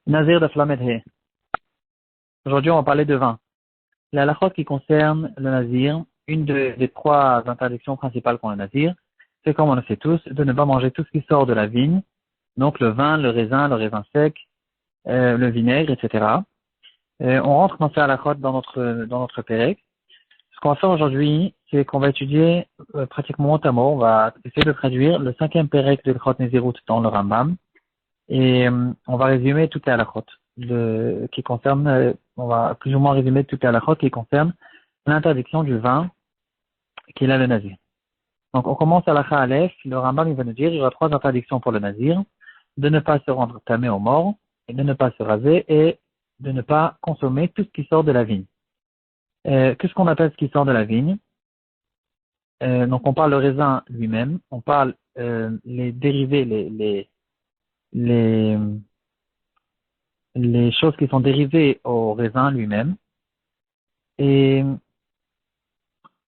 Nazir de Flamed. Aujourd'hui, on va parler de vin. La halachot qui concerne le nazir, une des trois interdictions principales qu'ont le nazir, c'est comme on le sait tous, de ne pas manger tout ce qui sort de la vigne, donc le vin, le raisin sec, le vinaigre, etc. On rentre dans ces halachot dans notre pérec. Ce qu'on va faire aujourd'hui, c'est qu'on va étudier pratiquement mot à mot, on va essayer de traduire le 5e pérec de l'Chot Nezirut dans le Rambam, et on va résumer toutes les halachot qui concernent, on va plus ou moins résumer toutes les halachot qui concernent l'interdiction du vin qu'il a le nazir. Donc on commence à l'Acha Aleph, le Rambam il va nous dire il y aura 3 interdictions pour le nazir, de ne pas se rendre tamé aux morts, et de ne pas se raser, et de ne pas consommer tout ce qui sort de la vigne. Qu'est-ce qu'on appelle ce qui sort de la vigne? Donc on parle le raisin lui-même, on parle les dérivés, les choses qui sont dérivées au raisin lui-même, et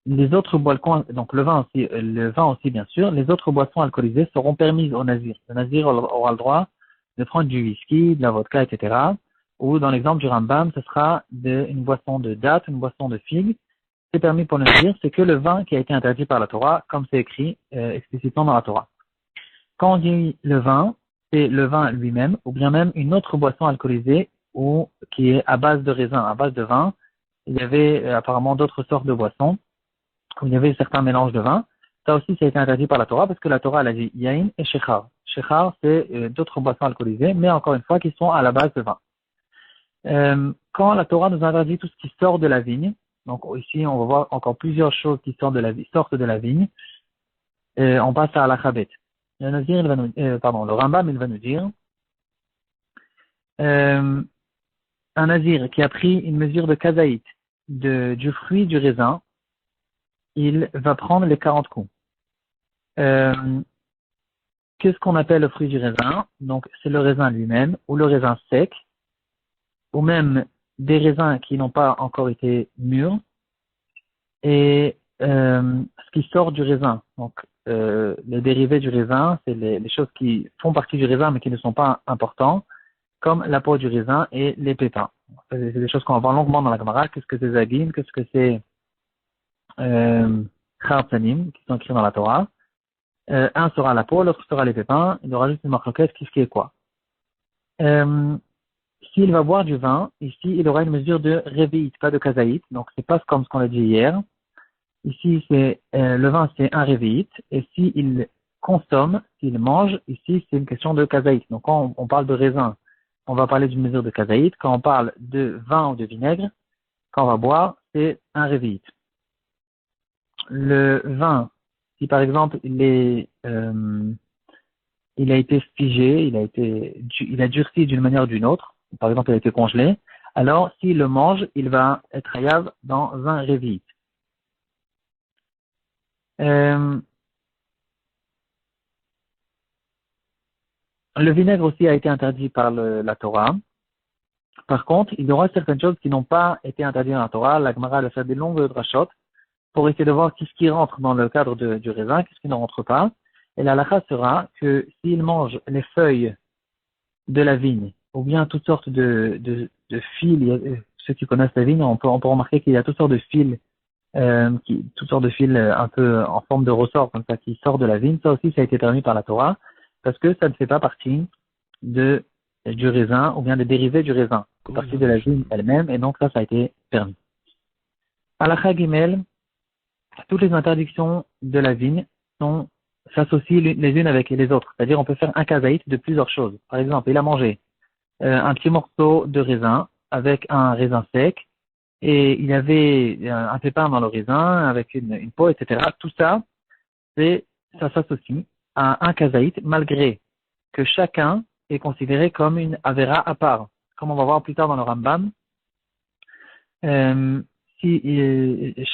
les autres boissons, donc le vin aussi bien sûr, les autres boissons alcoolisées seront permises au nazir. Le nazir aura le droit de prendre du whisky, de la vodka, etc. Ou dans l'exemple du Rambam, ce sera une boisson de date, une boisson de figue. C'est permis pour le nazir, c'est que le vin qui a été interdit par la Torah, comme c'est écrit explicitement dans la Torah. Quand on dit le vin, c'est le vin lui-même, ou bien même une autre boisson alcoolisée ou qui est à base de raisin, à base de vin. Il y avait apparemment d'autres sortes de boissons, où il y avait certains mélanges de vin. Ça aussi, ça a été interdit par la Torah, parce que la Torah, elle a dit yain et shechar. Shechar, c'est d'autres boissons alcoolisées, mais encore une fois, qui sont à la base de vin. Quand la Torah nous interdit tout ce qui sort de la vigne, donc ici, on va voir encore plusieurs choses qui sortent de la vigne, on passe à la chabet. Le nazir, le Rambam, il va nous dire, un nazir qui a pris une mesure de kazaït, du fruit du raisin, il va prendre les 40 coups. Qu'est-ce qu'on appelle le fruit du raisin? Donc, c'est le raisin lui-même, ou le raisin sec, ou même des raisins qui n'ont pas encore été mûrs, et ce qui sort du raisin. Donc, les dérivés du raisin, c'est les choses qui font partie du raisin, mais qui ne sont pas importants, comme la peau du raisin et les pépins. C'est des choses qu'on va voir longuement dans la Gemara. Qu'est-ce que c'est zagim? Qu'est-ce que c'est Khartanim, qui sont écrits dans la Torah. Un sera la peau, l'autre sera les pépins. Il y aura juste une marquette qui est quoi. S'il va boire du vin, ici, il aura une mesure de révéite, pas de kazaït. Donc, c'est pas comme ce qu'on a dit hier. Ici, c'est le vin, c'est un révéite. Et s'il consomme, s'il mange, ici, c'est une question de kazaït. Donc, quand on parle de raisin, on va parler d'une mesure de kazaït. Quand on parle de vin ou de vinaigre, quand on va boire, c'est un révéite. Le vin, si par exemple il a été figé, il a durci d'une manière ou d'une autre, par exemple il a été congelé, alors s'il le mange, il va être hayav dans un révit. Le vinaigre aussi a été interdit par la Torah. Par contre, il y aura certaines choses qui n'ont pas été interdites dans la Torah. La Gemara a fait des longues drachot pour essayer de voir qu'est-ce qui rentre dans le cadre du raisin, qu'est-ce qui ne rentre pas. Et la halakha sera que s'il mange les feuilles de la vigne, ou bien toutes sortes de fils, ceux qui connaissent la vigne, on peut remarquer qu'il y a toutes sortes de fils, un peu en forme de ressort, comme ça, qui sortent de la vigne. Ça aussi, ça a été permis par la Torah, parce que ça ne fait pas partie du raisin, ou bien des dérivés du raisin. C'est partie de la vigne elle-même, et donc ça a été permis. Halakha Gimel, toutes les interdictions de la vigne s'associent les unes avec les autres. C'est-à-dire, on peut faire un kazaït de plusieurs choses. Par exemple, il a mangé un petit morceau de raisin avec un raisin sec, et il y avait un pépin dans le raisin avec une peau, etc. Tout ça, ça s'associe à un kazaït, malgré que chacun est considéré comme une avera à part. Comme on va voir plus tard dans le Rambam,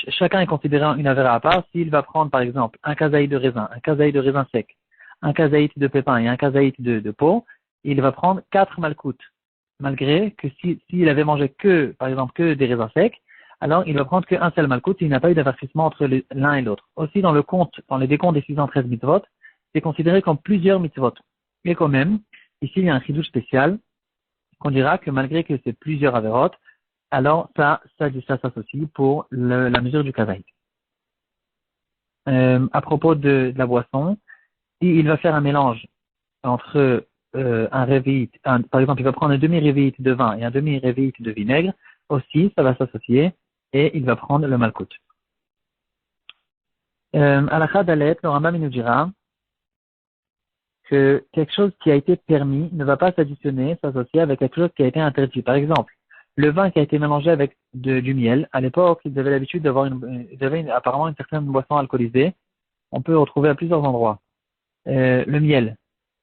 chacun est considéré une avera à part. S'il va prendre, par exemple, un kazaït de raisin sec, un kazaït de pépin et un kazaït de peau, il va prendre 4 malkoutes. Malgré que s'il avait mangé par exemple, que des raisins secs, alors il va prendre qu'un seul malkout, il n'a pas eu d'avertissement entre l'un et l'autre. Aussi, dans les décomptes des 613 mitzvot, c'est considéré comme plusieurs mitzvot. Et quand même, ici, il y a un chidouche spécial, qu'on dira que malgré que c'est plusieurs avérotes, alors ça s'associe pour la mesure du kazaït. À propos de la boisson, il va faire un mélange entre un révéite, par exemple, il va prendre un demi-révéite de vin et un demi-révéite de vinaigre, aussi, ça va s'associer, et il va prendre le malkout. Alakha Dalet, le Rambam nous dira que quelque chose qui a été permis ne va pas s'associer avec quelque chose qui a été interdit. Par exemple, le vin qui a été mélangé avec du miel, à l'époque, ils avaient l'habitude d'avoir apparemment une certaine boisson alcoolisée. On peut retrouver à plusieurs endroits. Le miel,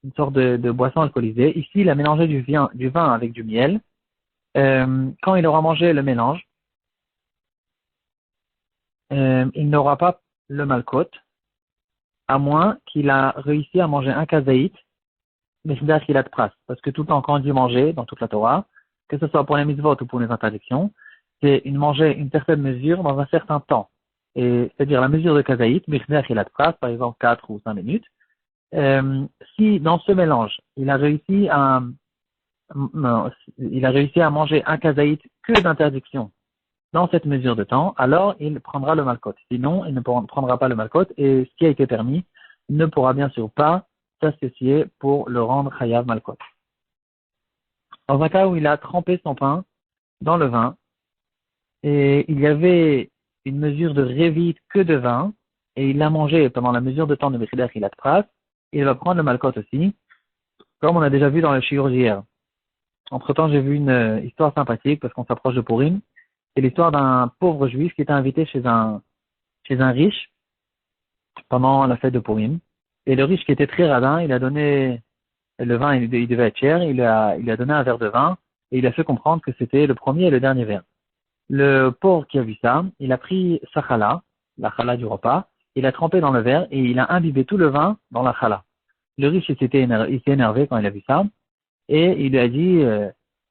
une sorte de boisson alcoolisée. Ici, il a mélangé du vin avec du miel. Quand il aura mangé le mélange, il n'aura pas le malkot, à moins qu'il a réussi à manger un kazaït, mais c'est-à-dire qu'il a de pras. Parce que tout le temps, quand on dit manger, dans toute la Torah, que ce soit pour les mitzvot ou pour les interdictions, c'est manger une certaine mesure dans un certain temps. Et c'est-à-dire la mesure de kazaït, mais c'est-à-dire qu'il a de pras, par exemple 4 ou 5 minutes. Si dans ce mélange, il a réussi à manger un kazaït que d'interdiction dans cette mesure de temps, alors il prendra le malkot. Sinon, il ne prendra pas le malkot et ce qui a été permis ne pourra bien sûr pas s'associer pour le rendre chayav malkot. Dans un cas où il a trempé son pain dans le vin et il y avait une mesure de révite que de vin et il l'a mangé pendant la mesure de temps de Mechider Hilat Pras, il va prendre le malkot aussi, comme on a déjà vu dans le shiur hier. Entre-temps, j'ai vu une histoire sympathique parce qu'on s'approche de Purim. C'est l'histoire d'un pauvre juif qui était invité chez un riche pendant la fête de Purim. Et le riche qui était très radin, il a donné le vin, il devait être cher, il lui a donné un verre de vin et il a fait comprendre que c'était le premier et le dernier verre. Le pauvre qui a vu ça, il a pris sa chala, la chala du repas, il a trempé dans le verre et il a imbibé tout le vin dans la chala. Le riche il s'est énervé quand il a vu ça et il lui a dit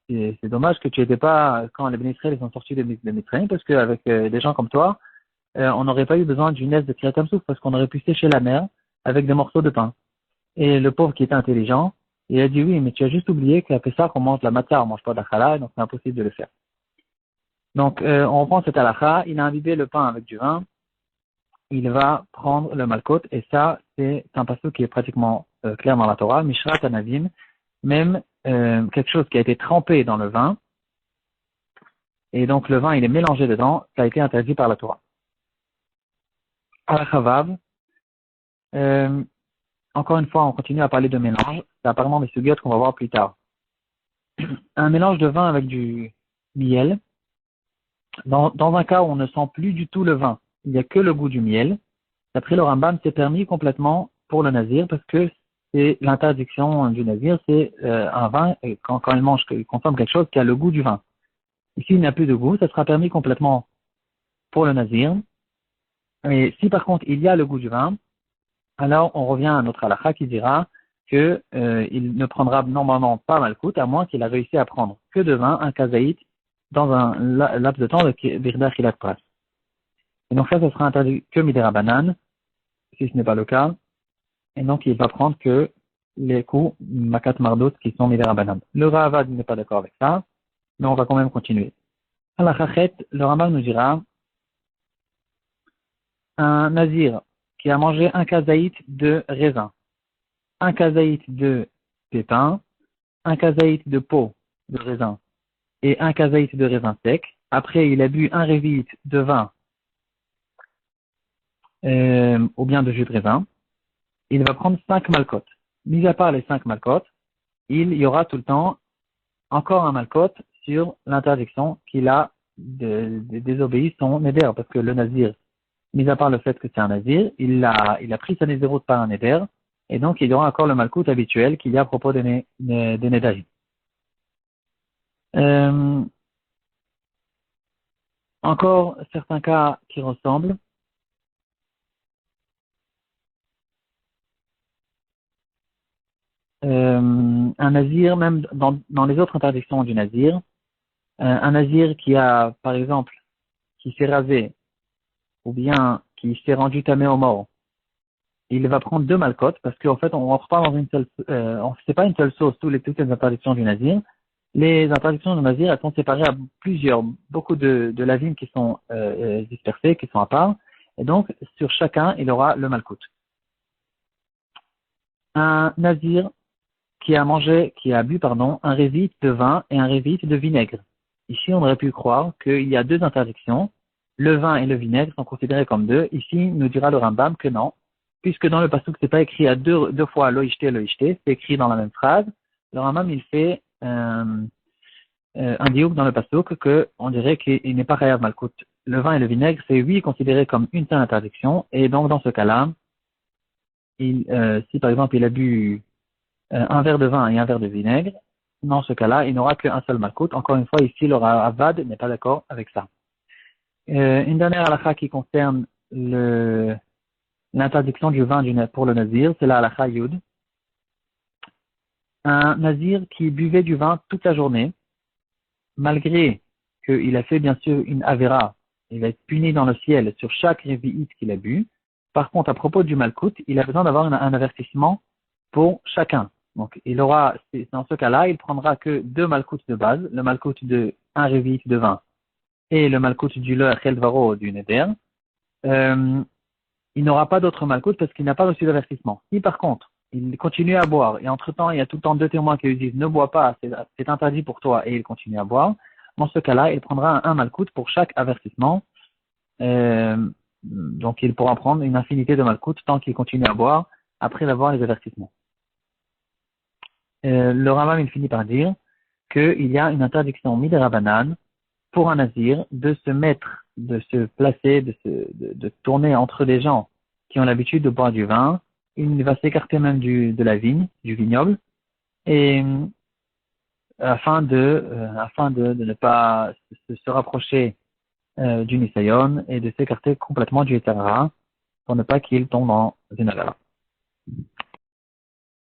c'est dommage que tu étais pas quand les bénéficiaires sont sortis de Mitzrayim parce qu'avec des gens comme toi, on n'aurait pas eu besoin d'une aise de Kriyat Souf parce qu'on aurait pu sécher la mer avec des morceaux de pain. Et le pauvre qui était intelligent, il a dit oui, mais tu as juste oublié qu'à Pessah, on mange la matzah, on mange pas de la chala, donc c'est impossible de le faire. Donc, on reprend cette halakha, il a imbibé le pain avec du vin, il va prendre le malkot, et ça, c'est un passage qui est pratiquement clair dans la Torah, Mishrat Anavim, même quelque chose qui a été trempé dans le vin, et donc le vin, il est mélangé dedans, ça a été interdit par la Torah. Al-Chavav, encore une fois, on continue à parler de mélange, c'est apparemment des sugiotes qu'on va voir plus tard. Un mélange de vin avec du miel, dans un cas où on ne sent plus du tout le vin, il n'y a que le goût du miel, d'après le Rambam, c'est permis complètement pour le nazir parce que c'est l'interdiction du nazir, c'est un vin, et quand il consomme quelque chose qui a le goût du vin. Ici, il n'y a plus de goût, ça sera permis complètement pour le nazir. Et si par contre il y a le goût du vin, alors on revient à notre halakha qui dira que il ne prendra normalement pas malkout à moins qu'il a réussi à prendre que de vin, un kazaït, dans un laps de temps de Birda Chilat Pras. Et donc ça sera interdit que Midera Banane, si ce n'est pas le cas. Et donc il va prendre que les coups Makat Mardot qui sont Midera Banane. Le Ravad n'est pas d'accord avec ça, mais on va quand même continuer. À la Chachet, le Rambam nous dira un nazir qui a mangé un kazaït de raisin, un kazaït de pépin, un kazaït de peau de raisin et un kazaït de raisin sec. Après, il a bu un révit de vin ou bien de jus de raisin. Il va prendre 5 malcotes. Mis à part les 5 malcotes, il y aura tout le temps encore un malcote sur l'interdiction qu'il a de désobéir son néder, parce que le nazir, mis à part le fait que c'est un nazir, il a pris sa nézéroute par un néder, et donc il y aura encore le malcoute habituel qu'il y a à propos des nédarim. Encore certains cas qui ressemblent. Un nazir, même dans les autres interdictions du nazir, un nazir qui a, par exemple, qui s'est rasé, ou bien qui s'est rendu tamé au mort, il va prendre 2 malcotes, parce qu'en fait, on rentre pas dans une seule, c'est pas une seule sauce, toutes les interdictions du nazir, Les interdictions de nazir, elles sont séparées à beaucoup de lavim qui sont dispersés, qui sont à part. Et donc, sur chacun, il aura le malkout. Un nazir qui a bu, un révite de vin et un révite de vinaigre. Ici, on aurait pu croire qu'il y a deux interdictions. Le vin et le vinaigre sont considérés comme deux. Ici, nous dira le Rambam que non, puisque dans le passouk, c'est pas écrit à deux fois loïchté, c'est écrit dans la même phrase. Le Rambam, il fait un diouk dans le passouk que on dirait qu'il n'est pas chayav malkout. Le vin et le vinaigre, c'est oui considéré comme une seule interdiction, et donc dans ce cas-là, si par exemple il a bu un verre de vin et un verre de vinaigre, dans ce cas-là, il n'aura qu'un seul malkout. Encore une fois, ici, le Ravad n'est pas d'accord avec ça. Une dernière halakha qui concerne l'interdiction du vin pour le nazir, c'est la halakha yud. Un nazir qui buvait du vin toute la journée, malgré qu'il a fait bien sûr une avéra, il va être puni dans le ciel sur chaque révi'it qu'il a bu. Par contre, à propos du malkout, il a besoin d'avoir un avertissement pour chacun. Donc, dans ce cas-là, il prendra que deux malkout de base, le malkout de un révi'it de vin et le malkout du leurre Eldvaro du neder. Il n'aura pas d'autre malkout parce qu'il n'a pas reçu d'avertissement. Si par contre, il continue à boire, et entre-temps, il y a tout le temps deux témoins qui lui disent ne bois pas, c'est interdit pour toi, et il continue à boire, dans ce cas-là, il prendra un malkout pour chaque avertissement. Donc, il pourra prendre une infinité de malkout tant qu'il continue à boire après avoir les avertissements. Le Rambam, il finit par dire qu'il y a une interdiction midirabanan pour un nazir de se mettre, de se placer, de tourner entre des gens qui ont l'habitude de boire du vin. Il va s'écarter même de la vigne, du vignoble, et afin de ne pas se rapprocher du Nisayon et de s'écarter complètement du Etara pour ne pas qu'il tombe dans une avera.